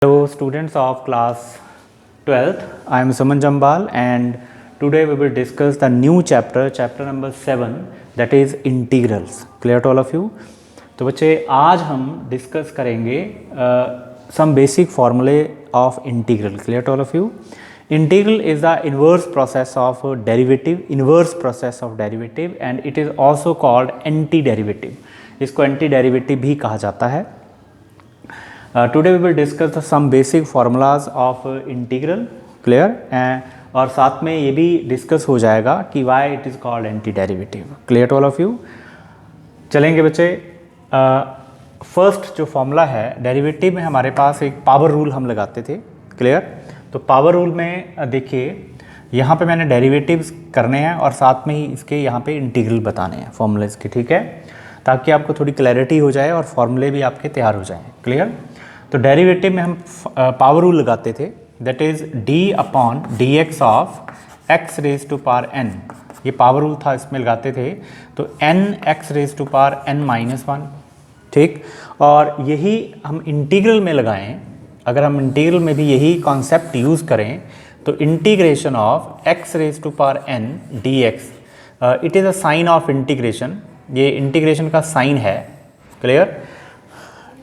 Hello students of class 12th, I am Suman Jambal and today we will discuss the new chapter number 7 that is integrals. Clear to all of you? तो बच्चे आज हम discuss करेंगे some basic formulae of integral. Clear to all of you? Integral is the inverse process of derivative and it is also called antiderivative. इसको antiderivative भी कहा जाता है. Today we will discuss some basic formulas of integral. Clear? और साथ में ये भी डिस्कस हो जाएगा कि why it is called antiderivative. Clear to all of you? चलेंगे बच्चे. फर्स्ट जो फॉर्मूला है डेरिवेटिव में हमारे पास एक पावर रूल हम लगाते थे. क्लियर? तो पावर रूल में देखिए यहाँ पे मैंने डेरिवेटिव्स करने हैं और साथ में ही इसके यहाँ पे इंटीग्रल बताने हैं फॉर्मूलेस के. ठीक है, ताकि आपको थोड़ी क्लैरिटी हो जाए और फॉर्मूले भी आपके तैयार हो जाएं. क्लियर? तो डेरिवेटिव में हम पावर रूल लगाते थे that is d upon d x of x raise to power n. ये पावर रूल था, इसमें लगाते थे. तो n x raise to power n minus one. ठीक, और यही हम इंटीग्रल में लगाएं. अगर हम इंटीग्रल में भी यही कॉन्सेप्ट यूज़ करें तो integration of x raise to power n d x, it is a sign of integration. ये इंटीग्रेशन का साइन है. क्लियर?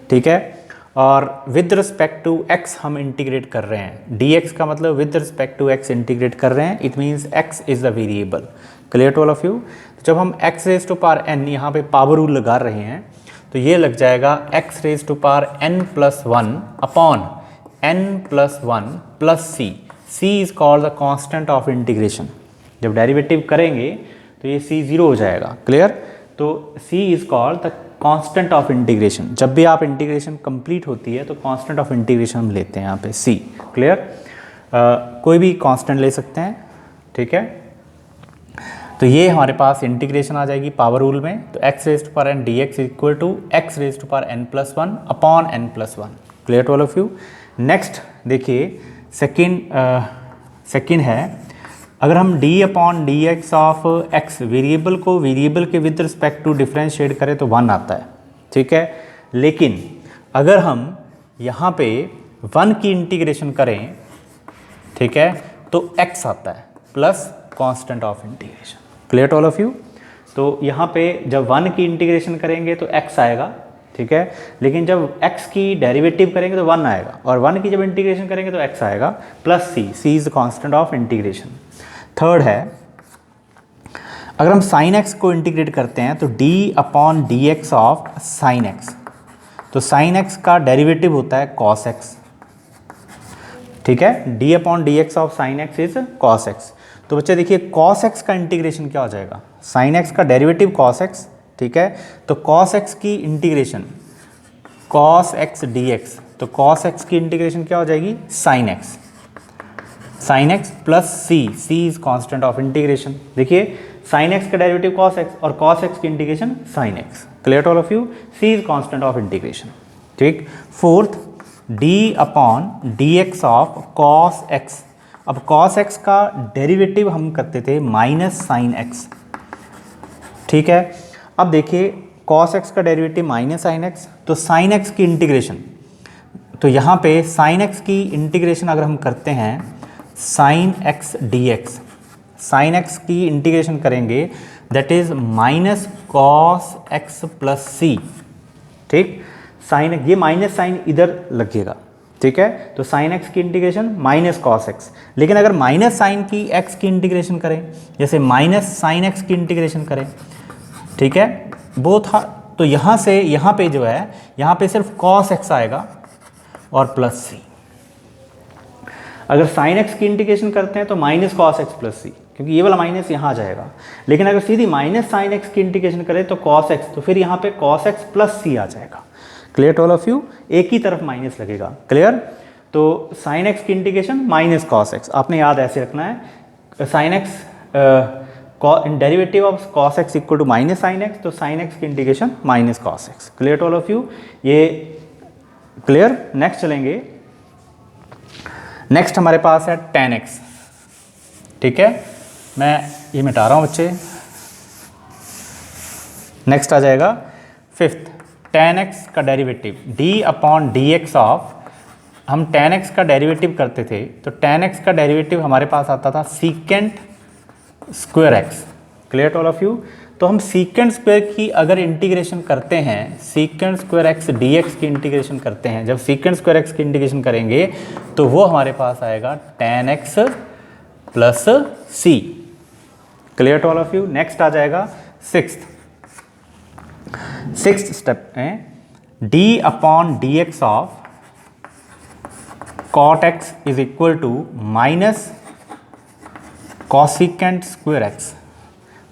ठीक है, और विद रिस्पेक्ट टू x हम इंटीग्रेट कर रहे हैं. dx का मतलब with respect to x integrate कर रहे हैं. It means x is the variable. Clear to all of you? जब हम x raise to power n यहाँ पे पावर रूल लगा रहे हैं तो ये लग जाएगा x raise to power n plus one upon n plus one plus c. c is called the constant of integration. जब डेरिवेटिव करेंगे तो ये c ज़ीरो हो जाएगा. क्लियर? तो c is called the constant of integration. जब भी आप इंटीग्रेशन कंप्लीट होती है तो कांस्टेंट ऑफ इंटीग्रेशन हम लेते हैं यहाँ पे c. क्लियर? कोई भी कांस्टेंट ले सकते हैं. ठीक है, तो ये हमारे पास इंटीग्रेशन आ जाएगी पावर रूल में. तो x raise to power n d x equal to x raise to power n plus one upon n plus one. Clear to all of you? Next देखिए सेकेंड है, अगर हम d upon d x of x variable को variable के with respect to differentiate करें तो 1 आता है. ठीक है, लेकिन अगर हम यहाँ पे 1 की इंटीग्रेशन करें, ठीक है, तो x आता है plus constant of integration. Clear to all of you? तो यहाँ पे जब 1 की इंटीग्रेशन करेंगे तो x आएगा. ठीक है, लेकिन जब x की डेरिवेटिव करेंगे तो 1 आएगा और 1 की जब इंटीग्रेशन करेंगे तो x आएगा plus c is the constant of integration. Third है, अगर हम साइन x को इंटीग्रेट करते हैं तो d upon d x of sign x. तो साइन x का डेरिवेटिव होता है cos x. ठीक है, d upon d x of sign x is cos x. तो बच्चे देखिए cos x का इंटीग्रेशन क्या हो जाएगा? साइन x का डेरिवेटिव cos x. ठीक है, तो cos x की इंटीग्रेशन cos x dx. तो cos x की इंटीग्रेशन क्या हो जाएगी? sin x. sin x plus c is constant of integration. देखिए sin x का डेरिवेटिव cos x और cos x की integration sin x. Clear to all of you? c is constant of integration. ठीक. Fourth, d upon d x of cos x. अब cos x का derivative हम करते थे minus sine x. ठीक है, अब देखिए cos x का डेरिवेटिव माइनस साइन x, तो साइन x की इंटीग्रेशन, तो यहाँ पे साइन x की इंटीग्रेशन अगर हम करते हैं sine x dx, sine x की इंटीग्रेशन करेंगे that is minus cos x plus c. ठीक, साइन ये माइनस साइन इधर लगेगा. ठीक है, तो साइन x की इंटीग्रेशन माइनस कॉस x. लेकिन अगर माइनस साइन की x की इंटीग्रेशन करें, जैसे माइनस साइन x की इंटीग्रेशन करें, ठीक है, बोथ, तो यहाँ से यहाँ पे जो है यहाँ पे सिर्फ कॉस x आएगा और प्लस सी. अगर साइन x की इंटीग्रेशन करते हैं तो minus cos x plus c, क्योंकि ये वाला माइनस यहाँ आ जाएगा. लेकिन अगर सीधी माइनस साइन x की इंटीग्रेशन करें तो कॉस x, तो फिर यहाँ पे कॉस x प्लस सी आ जाएगा. Clear to all of you? एक ही तरफ माइनस लगेगा. क्लियर? तो साइन x की इंटीग्रेशन माइनस कॉस x, आपने याद ऐसे रखना है. Sine x derivative of cos x equal to minus sine x, तो साइन x की integration minus cos x. Clear to all of you? ये क्लियर? नेक्स्ट चलेंगे. नेक्स्ट हमारे पास है tan x. ठीक है, मैं ये मिटा रहा हूँ बच्चे. नेक्स्ट आ जाएगा फिफ्थ, tan x का derivative d upon d x of हम tan x का डेरिवेटिव करते थे तो tan x का डेरिवेटिव हमारे पास आता था secant square x. Clear to all of you. तो हम सीकेंट स्क्वायर की अगर इंटीग्रेशन करते हैं, सीकेंट स्क्वायर एक्स dx की इंटीग्रेशन करते हैं, जब सीकेंट स्क्वायर एक्स की इंटीग्रेशन करेंगे तो वो हमारे पास आएगा tan x plus c। Clear to all of you. Next आ जाएगा सिक्स्थ स्टेप में d upon d x of cot x is equal to minus cosecant square x.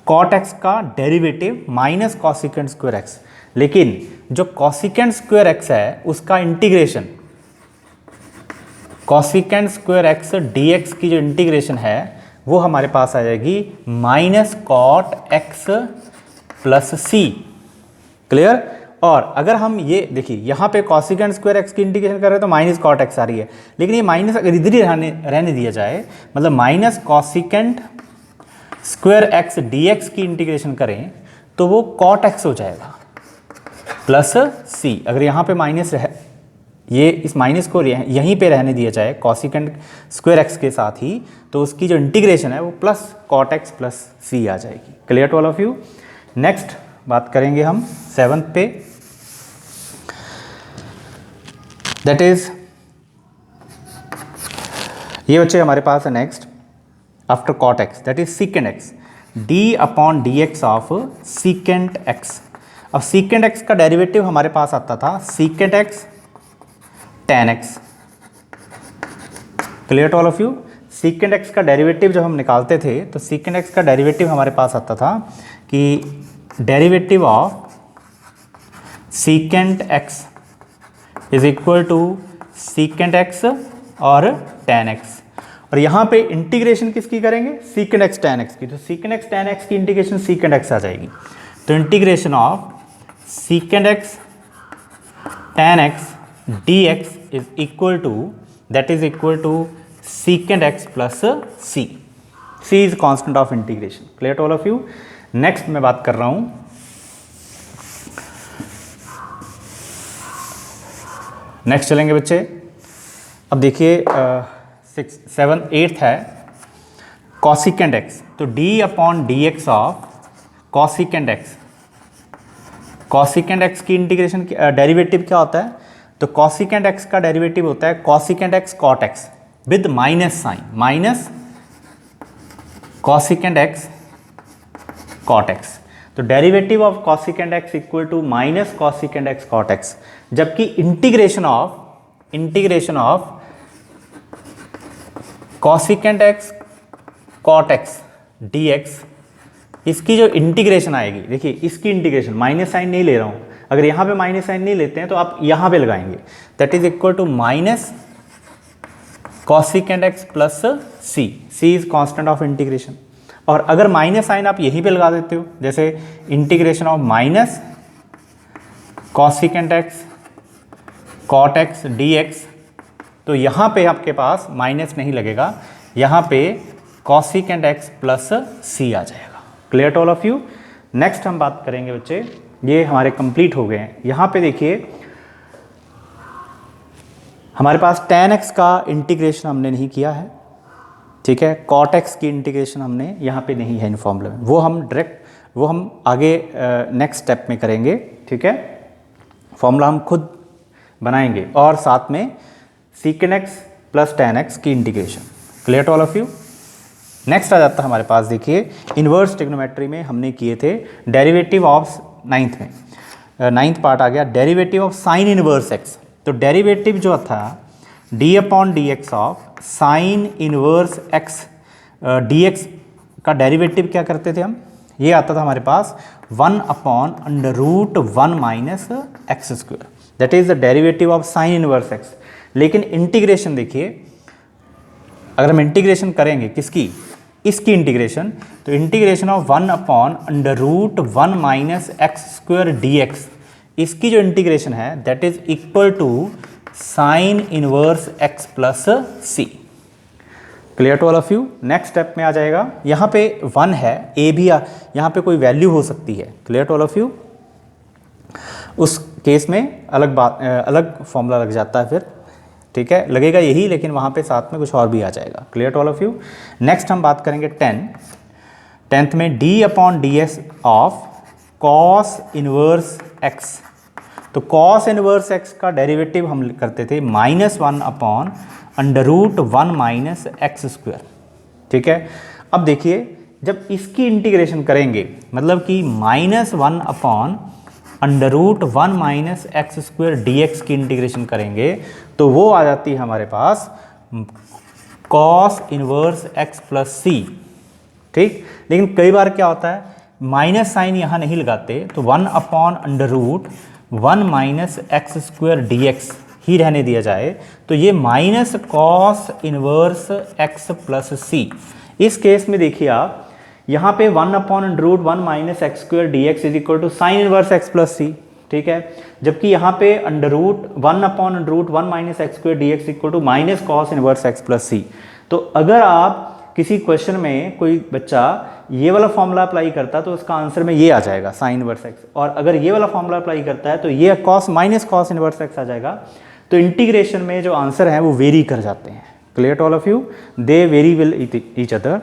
cot x का derivative minus cosecant square x, लेकिन जो cosecant square x है उसका integration, cosecant square x dx की जो integration है वो हमारे पास आ जाएगी minus cot x plus c. Clear. और अगर हम ये देखिए यहाँ पे कॉसिकेंट स्क्वायर एक्स की इंटीग्रेशन कर रहे हैं तो माइनस कॉट एक्स आ रही है, लेकिन ये माइनस अगर इधर ही रहने दिया जाए, मतलब minus cosecant square x dx की इंटीग्रेशन करें तो वो कॉट एक्स हो जाएगा प्लस सी। अगर यहाँ पे माइनस ये इस माइनस को यहीं पे रहने दिया जाए कॉसिकेंट स्क्वायर एक्स के साथ ही, तो उसकी जो इंटीग्रेशन है वो plus cot x plus c आ जाएगी। Clear to all of you. Next बात करेंगे हम 7th पे, दैट इज ये बच्चे हमारे पास है next after cot x, that is secant x d upon d x of secant x. अब सीकेंट एक्स का डेरिवेटिव हमारे पास आता था secant x tan x. Clear to all of you. Secant x का डेरिवेटिव जब हम निकालते थे तो सीकेंट एक्स का डेरिवेटिव हमारे पास आता था कि derivative of secant x is equal to secant x और tan एक्स, और यहाँ पे इंटीग्रेशन किसकी करेंगे, सीकेंट एक्स tan एक्स की। तो सीकेंट एक्स tan एक्स की इंटीग्रेशन सीकेंट एक्स आ जाएगी। तो integration of secant x tan x dx is equal to, that is equal to secant x plus c. C is constant of integration. Clear to all of you. Next मैं बात कर रहा हूं next चलेंगे बच्चे। अब देखिए 7th 8th है कॉसिकेंट एक्स। तो d upon d x of cosecant x, cosecant x की इंटीग्रेशन डेरिवेटिव क्या होता है, तो कॉसिकेंट एक्स का डेरिवेटिव होता है cosecant x cot x with minus sine, minus cosecant x cot x. तो derivative of cosecant x equal to minus cosecant x cot x, जबकि integration of cosecant x cot x d x, इसकी जो integration आएगी, देखिए इसकी integration, minus sign नहीं ले रहा हूं, अगर यहां पे माइनस साइन नहीं लेते हैं तो आप यहां पे लगाएंगे, that is equal to minus cosecant x plus c. C is constant of integration. और अगर माइनस साइन आप यहीं पे लगा देते हो, जैसे integration of minus cosecant x cot x d x, तो यहाँ पे आपके पास माइनस नहीं लगेगा, यहाँ पे कॉसिकेंट एक्स प्लस सी आ जाएगा। Clear to all of you. Next हम बात करेंगे बच्चे, ये हमारे कंप्लीट हो गए हैं। यहाँ पे देखिए हमारे पास tan x का इंटीग्रेशन हमने नहीं किया है, ठीक है। cot x की इंटीग्रेशन हमने यहाँ पे नहीं है इन फॉर्मूले में, वो हम आगे नेक्स्ट स्टेप में करेंगे, ठीक है। फॉर्मूला हम खुद बनाएंगे और साथ में secant x plus tan x की integration. Clear to all of you. Next आ जाता है हमारे पास, देखिए इन्वर्स ट्रिग्नोमेट्री में हमने किए थे डेरिवेटिव ऑफ 9th में, 9th पार्ट आ गया derivative of sine inverse x. तो डेरिवेटिव जो था d upon d x of sine inverse x dx का डेरिवेटिव क्या करते थे हम, ये आता था हमारे पास 1 upon under root 1 minus x square, that is the derivative of sine inverse x. लेकिन इंटीग्रेशन देखिए, अगर हम इंटीग्रेशन करेंगे किसकी, इसकी इंटीग्रेशन, तो integration of 1 upon under root 1 minus x square d x, इसकी जो इंटीग्रेशन है that is equal to sine inverse x plus c. Clear to all of you. Next step में आ जाएगा, यहाँ पे 1 है, ए भी यहाँ पे कोई वैल्यू हो सकती है। Clear to all of you. उस केस में अलग फॉर्मूला लग जाता है फिर, ठीक है, लगेगा यही, लेकिन वहाँ पे साथ में कुछ और भी आ जाएगा। Clear to all of you. Next हम बात करेंगे 10th में d upon d x of cos inverse x. तो कॉस इनवर्स एक्स का डेरिवेटिव हम करते थे -1 अपॉन √1 माइनस एक्स स्क्वायर। ठीक है, अब देखिए जब इसकी इंटीग्रेशन करेंगे, मतलब कि -1 upon √1 minus x square d x की इंटीग्रेशन करेंगे तो वो आ जाती है हमारे पास cos inverse x plus c. ठीक, लेकिन कई बार क्या होता है, माइनस साइन यहाँ नहीं लगाते तो 1 upon √1 minus x square d x ही रहने दिया जाए, तो ये minus cos inverse x plus c. इस केस में देखिए आप यहाँ पे 1 upon √1 minus x square d x is equal to sine inverse x plus c. ठीक है, जबकि यहाँ पे √1 upon √1 minus x square d x equal to minus cos inverse x plus c. तो अगर आप किसी क्वेश्चन में कोई बच्चा ये वाला फॉर्मूला अप्लाई करता तो उसका आंसर में ये आ जाएगा साइन इनवर्स एक्स, और अगर ये वाला फॉर्मूला अप्लाई करता है तो ये cos minus cos inverse x आ जाएगा। तो इंटीग्रेशन में जो आंसर है वो वेरी कर जाते हैं। Clear to all of you, they vary will each other.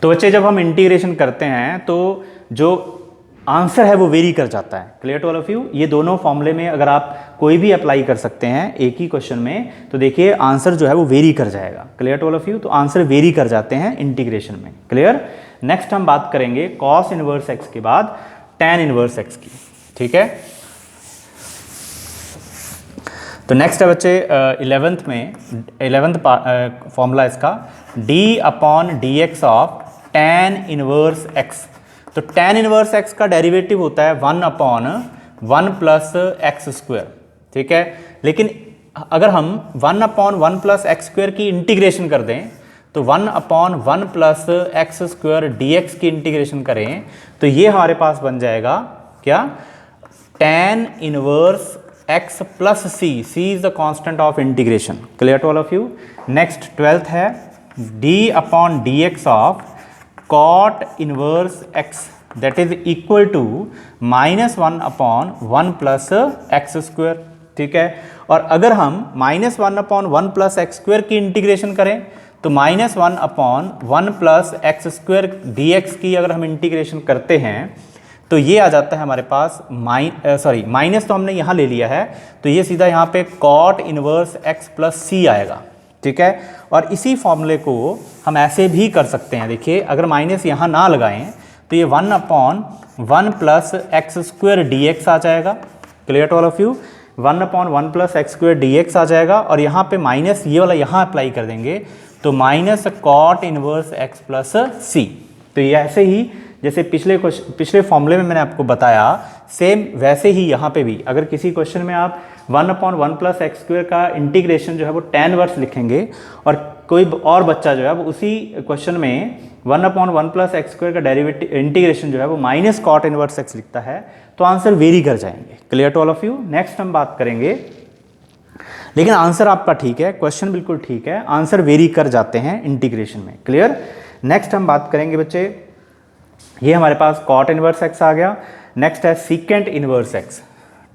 तो बच्चे जब हम इंटीग्रेशन करते हैं तो जो आंसर है वो वेरी कर जाता है। Clear to all of you, ये दोनों फॉर्मूले में अगर आप कोई भी अप्लाई कर सकते हैं एक ही क्वेश्चन में, तो देखिए आंसर जो है वो वेरी कर जाएगा। Clear to all of you, तो आंसर वेरी कर जाते हैं इंटीग्रेशन में। क्लियर। नेक्स्ट हम बात करेंगे कॉस इनवर्स एक्स के बाद टैन इनवर्स एक्स की। ठीक है, तो नेक्स्ट है बच्चे 11th फॉर्मूला इसका d upon d x of tan inverse x. तो टैन इनवर्स एक्स का डेरिवेटिव होता है 1 अपॉन 1 प्लस एक्स स्क्वायर। ठीक है, लेकिन अगर हम 1 अपॉन 1 प्लस एक्स स्क्वायर की इंटीग्रेशन कर दें तो 1 upon 1 plus x square d x की इंटीग्रेशन करें तो ये हमारे पास बन जाएगा क्या, tan inverse x plus c. C is the constant of integration. Clear to all of you. Next 12th है d upon d x of cot inverse x that is equal to -1 upon 1 plus x square. ठीक है, और अगर हम -1 upon 1 plus x square की integration करें तो -1 upon 1 plus x square d x की अगर हम इंटीग्रेशन करते हैं तो ये आ जाता है हमारे पास माइनस तो हमने यहाँ ले लिया है, तो ये सीधा यहाँ पे कॉट इनवर्स एक्स प्लस सी आएगा। ठीक है, और इसी फॉर्मूले को हम ऐसे भी कर सकते हैं। देखिए अगर माइनस यहाँ ना लगाएं तो ये 1 upon 1 plus x square d x आ जाएगा। Clear to all of you, 1 upon 1 plus x square d x आ जाएगा, और यहाँ पे माइनस ये वाला यहाँ अप्लाई कर देंगे तो minus cot inverse x plus c. तो ये ऐसे ही जैसे पिछले फॉर्मूले में मैंने आपको बताया, सेम वैसे ही यहाँ पे भी अगर किसी क्वेश्चन में आप 1 अपॉन 1 प्लस एक्स स्क्वायर का इंटीग्रेशन जो है वो टैन वर्स लिखेंगे, और कोई और बच्चा जो है वो उसी क्वेश्चन में 1 अपॉन 1 प्लस एक्स स्क्वायर का डेरिवेटिव इंटीग्रेशन जो है वो माइनस कॉट इनवर्स एक्स लिखता है, तो आंसर वेरी कर जाएंगे। Clear to all of you. Next हम बात करेंगे, लेकिन आंसर आपका ठीक है, क्वेश्चन बिल्कुल ठीक है, आंसर वेरी कर जाते हैं इंटीग्रेशन में। क्लियर। नेक्स्ट हम बात करेंगे बच्चे, ये हमारे पास कॉट इनवर्स एक्स आ गया। नेक्स्ट है सीकेंट इनवर्स एक्स।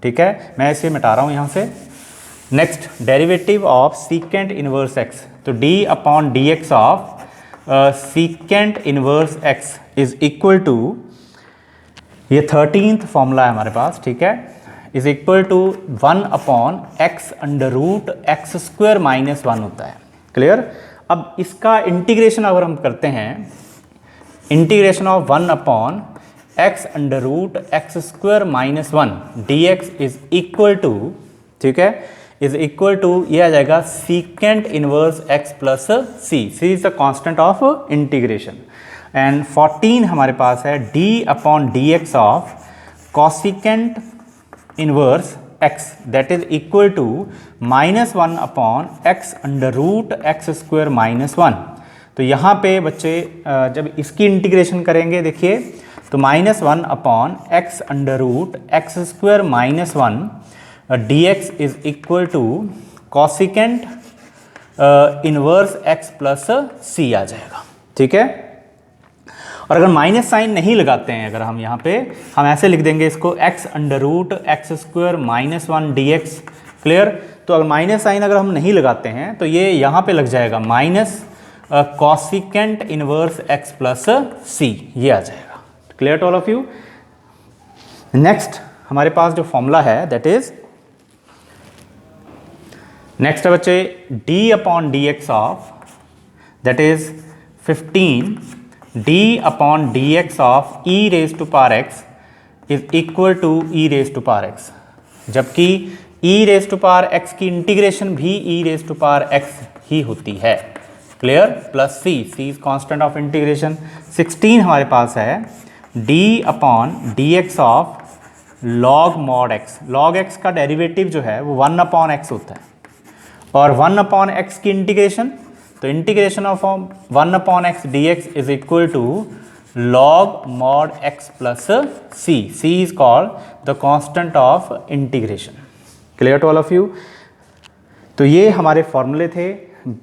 ठीक है, मैं इसे मिटा रहा हूँ यहाँ से। Next derivative of secant inverse x, तो d upon d x of secant inverse x is equal to, ये 13th फॉर्मूला है हमारे पास। ठीक है, is equal to 1 upon x under root x square minus 1 होता है। क्लियर। अब इसका इंटीग्रेशन अगर हम करते हैं, integration of 1 upon x under root x square minus 1 d x is equal to, ठीक है, इज इक्वल टू ये आ जाएगा secant inverse x plus c. C is the constant of integration. And 14 हमारे पास है d upon d x of cosecant inverse x that is equal to -1 upon x under root x square minus 1। तो यहाँ पे बच्चे जब इसकी integration करेंगे, देखिए तो -1 upon x under root x square minus 1 d x is equal to cosecant inverse x plus c आ जाएगा। ठीक है, और अगर माइनस साइन नहीं लगाते हैं, अगर हम यहाँ पे हम ऐसे लिख देंगे इसको x under root x square minus 1 d x. Clear. तो अगर माइनस साइन अगर हम नहीं लगाते हैं तो ये यहाँ पे लग जाएगा minus cosecant inverse x plus c, ये आ जाएगा। Clear to all of you. Next हमारे पास जो फॉर्मूला है दैट इज, नेक्स्ट है बच्चे d upon d x of, that is 15 d upon d x of e raise to power x is equal to e raise to power x, जबकि e raise to power x की integration भी e raise to power x ही होती है। Clear, plus c is constant of integration. 16 हमारे पास है d upon d x of log mod x। Log x का डेरिवेटिव जो है वो 1 अपॉन x होता है, और 1 अपॉन x की इंटीग्रेशन, तो integration of 1 upon x dx is equal to log mod x plus c। c is called the constant of integration. Clear to all of you. तो ये हमारे फॉर्मूले थे,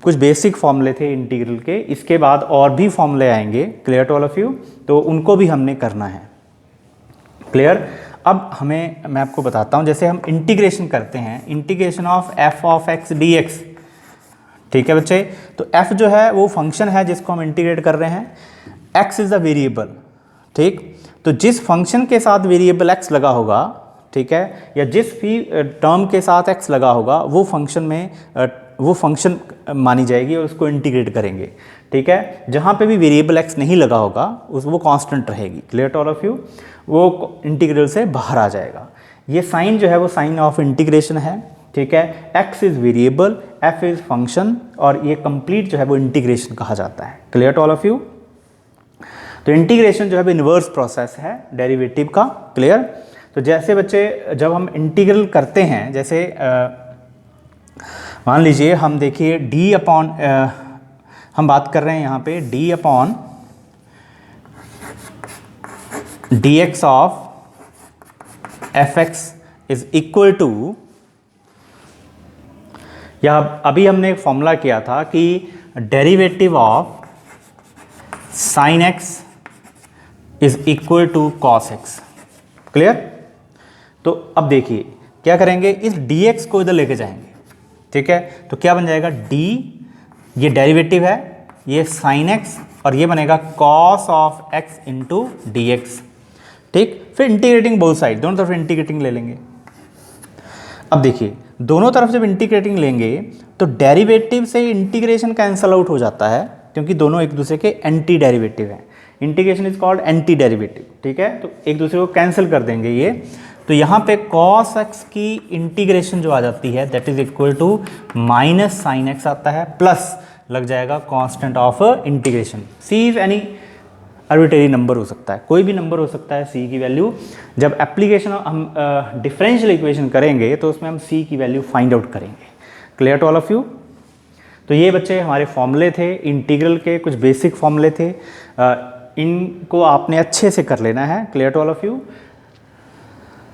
कुछ बेसिक फॉर्मूले थे इंटीग्रल के। इसके बाद और भी फॉर्मूले आएंगे, clear to all of you, तो उनको भी हमने करना है। क्लियर। अब हमें, मैं आपको बताता हूँ, जैसे हम इंटीग्रेशन करते हैं, integration of f of x dx, ठीक है बच्चे। तो f जो है वो फंक्शन है जिसको हम इंटीग्रेट कर रहे हैं, x इज़ अ वेरिएबल, ठीक। तो जिस फंक्शन के साथ वेरिएबल x लगा होगा, ठीक है, या जिस भी टर्म के साथ x लगा होगा वो फंक्शन में वो फंक्शन मानी जाएगी और उसको इंटीग्रेट करेंगे, ठीक है। जहाँ पे भी वेरिएबल x नहीं लगा होगा उस वो कांस्टेंट रहेगी। Clear to all of you. वो इंटीग्रल से बाहर आ जाएगा। ये साइन जो है वो साइन ऑफ इंटीग्रेशन है, ठीक है। x is variable, f is function, और ये कंप्लीट जो है वो इंटीग्रेशन कहा जाता है। Clear to all of you. तो इंटीग्रेशन जो है वो इन्वर्स प्रोसेस है डेरिवेटिव का। क्लियर। तो जैसे बच्चे जब हम इंटीग्रल करते हैं, जैसे मान लीजिए हम देखिए d अपॉन, हम बात कर रहे हैं यहाँ पे d upon d x of f x is equal to, या अभी हमने एक फॉर्मूला किया था कि derivative of sine x is equal to cos x. Clear. तो अब देखिए क्या करेंगे, इस dx को इधर लेके जाएंगे, ठीक है। तो क्या बन जाएगा, d, ये डेरिवेटिव है, ये साइन x, और ये बनेगा cos of x into D x, ठीक। फिर इंटीग्रेटिंग बोथ साइड, दोनों तरफ इंटीग्रेटिंग ले लेंगे। अब देखिए दोनों तरफ जब इंटीग्रेटिंग लेंगे तो डेरिवेटिव से इंटीग्रेशन कैंसल आउट हो जाता है, क्योंकि दोनों एक दूसरे के एंटी डेरिवेटिव हैं। Integration is called anti derivative, ठीक है। तो एक दूसरे को कैंसिल कर देंगे ये। तो यहाँ पे cos x की इंटीग्रेशन जो आ जाती है that is equal to minus sine x आता है, प्लस लग जाएगा constant of integration. c is any arbitrary number हो सकता है, कोई भी नंबर हो सकता है c की वैल्यू। जब एप्लीकेशन हम डिफरेंशियल इक्वेशन करेंगे तो उसमें हम c की वैल्यू फाइंड आउट करेंगे। Clear to all of you. तो ये बच्चे हमारे फॉर्मूले थे इंटीग्रल के, कुछ बेसिक फॉर्मूले थे, इनको आपने अच्छे से कर लेना है। Clear to all of you,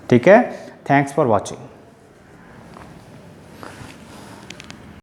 ठीक है। Thanks for watching.